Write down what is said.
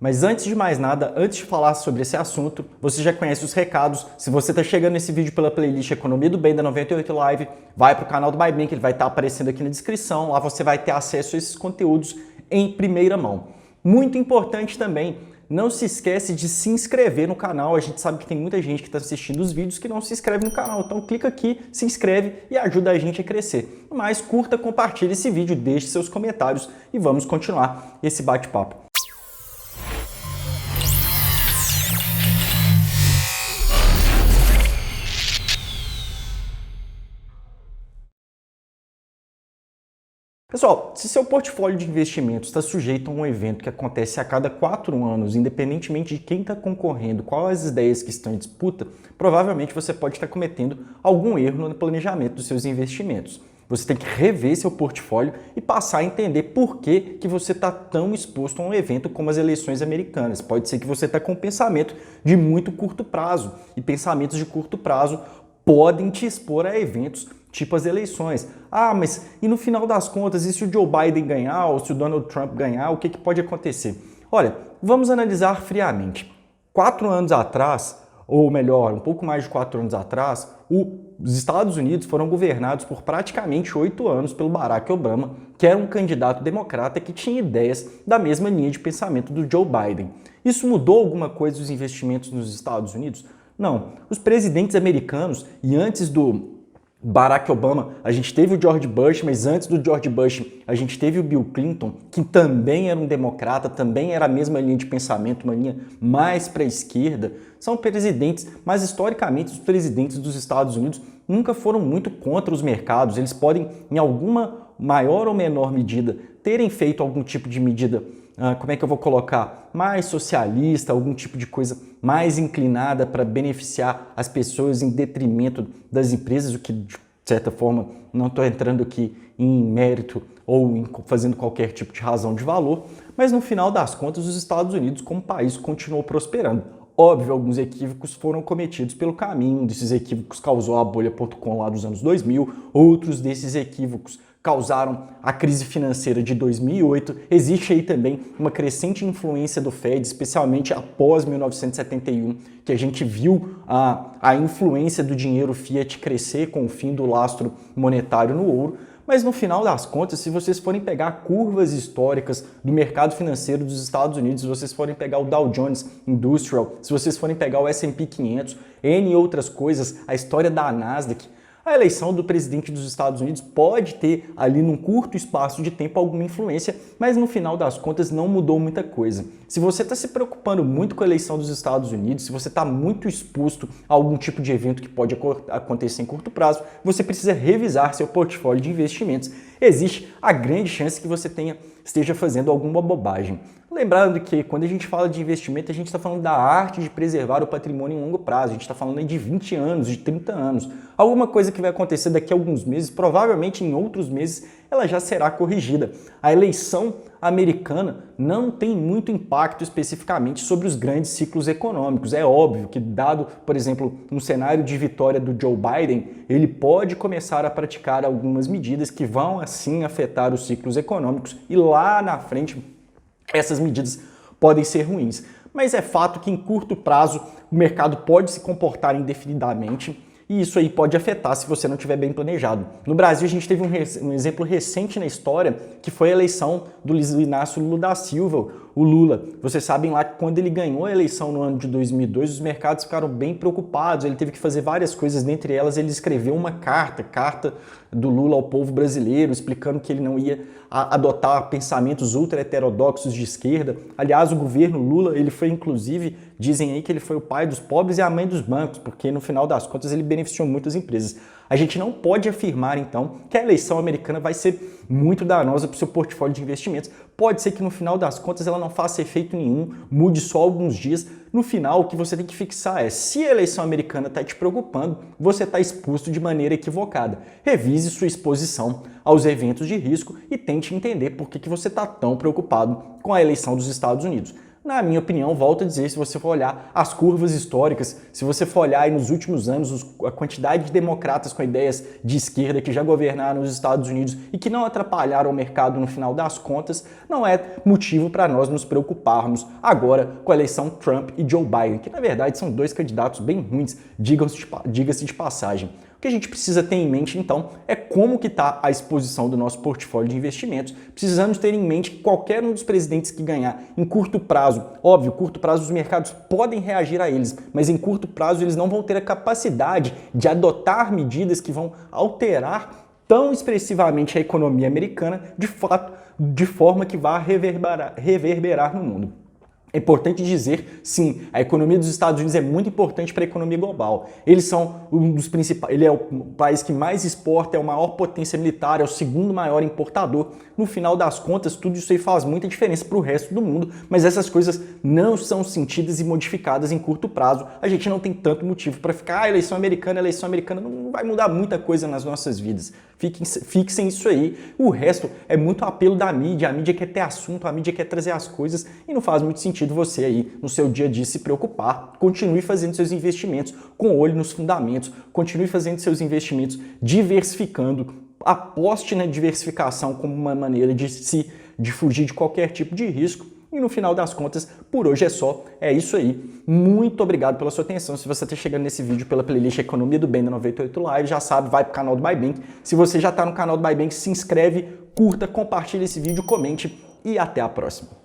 Mas antes de mais nada, antes de falar sobre esse assunto, você já conhece os recados. Se você está chegando nesse vídeo pela playlist Economia do Bem da 98 Live, vai para o canal do MyBank, ele vai estar aparecendo aqui na descrição. Lá você vai ter acesso a esses conteúdos em primeira mão. Muito importante também, não se esquece de se inscrever no canal. A gente sabe que tem muita gente que está assistindo os vídeos que não se inscreve no canal. Então clica aqui, se inscreve e ajuda a gente a crescer. Mas curta, compartilhe esse vídeo, deixe seus comentários e vamos continuar esse bate-papo. Pessoal, se seu portfólio de investimentos está sujeito a um evento que acontece a cada 4 anos, independentemente de quem está concorrendo, quais as ideias que estão em disputa, provavelmente você pode estar cometendo algum erro no planejamento dos seus investimentos. Você tem que rever seu portfólio e passar a entender por que você está tão exposto a um evento como as eleições americanas. Pode ser que você está com um pensamento de muito curto prazo, e pensamentos de curto prazo podem te expor a eventos tipo as eleições. Ah, mas e no final das contas, e se o Joe Biden ganhar ou se o Donald Trump ganhar, o que pode acontecer? Olha, vamos analisar friamente. 4 anos atrás, ou melhor, um pouco mais de 4 anos atrás, os Estados Unidos foram governados por praticamente 8 anos pelo Barack Obama, que era um candidato democrata que tinha ideias da mesma linha de pensamento do Joe Biden. Isso mudou alguma coisa dos investimentos nos Estados Unidos? Não. Os presidentes americanos, e antes do Barack Obama, a gente teve o George Bush, mas antes do George Bush, a gente teve o Bill Clinton, que também era um democrata, também era a mesma linha de pensamento, uma linha mais para a esquerda. São presidentes, mas historicamente os presidentes dos Estados Unidos nunca foram muito contra os mercados. Eles podem, em alguma maior ou menor medida, terem feito algum tipo de medida, como é que eu vou colocar, mais socialista, algum tipo de coisa mais inclinada para beneficiar as pessoas em detrimento das empresas, o que, de certa forma, não estou entrando aqui em mérito ou fazendo qualquer tipo de razão de valor, mas no final das contas os Estados Unidos como país continuou prosperando. Óbvio, alguns equívocos foram cometidos pelo caminho, um desses equívocos causou a bolha.com lá dos anos 2000, outros desses equívocos causaram a crise financeira de 2008. Existe aí também uma crescente influência do Fed, especialmente após 1971, que a gente viu a influência do dinheiro fiat crescer com o fim do lastro monetário no ouro. Mas no final das contas, se vocês forem pegar curvas históricas do mercado financeiro dos Estados Unidos, se vocês forem pegar o Dow Jones Industrial, se vocês forem pegar o S&P 500, N outras coisas, a história da Nasdaq, a eleição do presidente dos Estados Unidos pode ter ali num curto espaço de tempo alguma influência, mas no final das contas não mudou muita coisa. Se você está se preocupando muito com a eleição dos Estados Unidos, se você está muito exposto a algum tipo de evento que pode acontecer em curto prazo, você precisa revisar seu portfólio de investimentos. Existe a grande chance que você esteja fazendo alguma bobagem. Lembrando que quando a gente fala de investimento, a gente está falando da arte de preservar o patrimônio em longo prazo. A gente está falando aí de 20 anos, de 30 anos. Alguma coisa que vai acontecer daqui a alguns meses, provavelmente em outros meses, ela já será corrigida. A eleição americana não tem muito impacto especificamente sobre os grandes ciclos econômicos. É óbvio que, dado, por exemplo, um cenário de vitória do Joe Biden, ele pode começar a praticar algumas medidas que vão, assim, afetar os ciclos econômicos e lá na frente essas medidas podem ser ruins. Mas é fato que em curto prazo o mercado pode se comportar indefinidamente e isso aí pode afetar se você não estiver bem planejado. No Brasil a gente teve um exemplo recente na história que foi a eleição do Luiz Inácio Lula da Silva, o Lula. Vocês sabem lá que quando ele ganhou a eleição no ano de 2002, os mercados ficaram bem preocupados, ele teve que fazer várias coisas, dentre elas ele escreveu uma carta do Lula ao povo brasileiro, explicando que ele não ia adotar pensamentos ultra heterodoxos de esquerda. Aliás, o governo Lula, ele foi inclusive, dizem aí que ele foi o pai dos pobres e a mãe dos bancos, porque no final das contas ele beneficiou muitas empresas. A gente não pode afirmar, então, que a eleição americana vai ser muito danosa para o seu portfólio de investimentos. Pode ser que no final das contas ela não faça efeito nenhum, mude só alguns dias. No final, o que você tem que fixar é, se a eleição americana está te preocupando, você está exposto de maneira equivocada. Revise sua exposição aos eventos de risco e tente entender por que você está tão preocupado com a eleição dos Estados Unidos. Na minha opinião, volto a dizer, se você for olhar as curvas históricas, se você for olhar aí nos últimos anos a quantidade de democratas com ideias de esquerda que já governaram os Estados Unidos e que não atrapalharam o mercado no final das contas, não é motivo para nós nos preocuparmos agora com a eleição Trump e Joe Biden, que na verdade são dois candidatos bem ruins, diga-se de passagem. O que a gente precisa ter em mente, então, é como que está a exposição do nosso portfólio de investimentos. Precisamos ter em mente que qualquer um dos presidentes que ganhar em curto prazo, óbvio, curto prazo os mercados podem reagir a eles, mas em curto prazo eles não vão ter a capacidade de adotar medidas que vão alterar tão expressivamente a economia americana, de fato, de forma que vá reverberar no mundo. É importante dizer, sim, a economia dos Estados Unidos é muito importante para a economia global. Eles são um dos principais, ele é o país que mais exporta, é a maior potência militar, é o segundo maior importador. No final das contas, tudo isso aí faz muita diferença para o resto do mundo, mas essas coisas não são sentidas e modificadas em curto prazo. A gente não tem tanto motivo para ficar, eleição americana não vai mudar muita coisa nas nossas vidas. Fixem isso aí. O resto é muito apelo da mídia, a mídia quer ter assunto, a mídia quer trazer as coisas e não faz muito sentido você aí no seu dia a dia se preocupar. Continue fazendo seus investimentos com olho nos fundamentos, continue fazendo seus investimentos diversificando, aposte na diversificação como uma maneira de fugir de qualquer tipo de risco. E no final das contas, por hoje é só. É isso aí. Muito obrigado pela sua atenção. Se você está chegando nesse vídeo pela playlist Economia do Bem da 98 Live, já sabe, vai para o canal do MyBank. Se você já está no canal do MyBank, se inscreve, curta, compartilha esse vídeo, comente e até a próxima.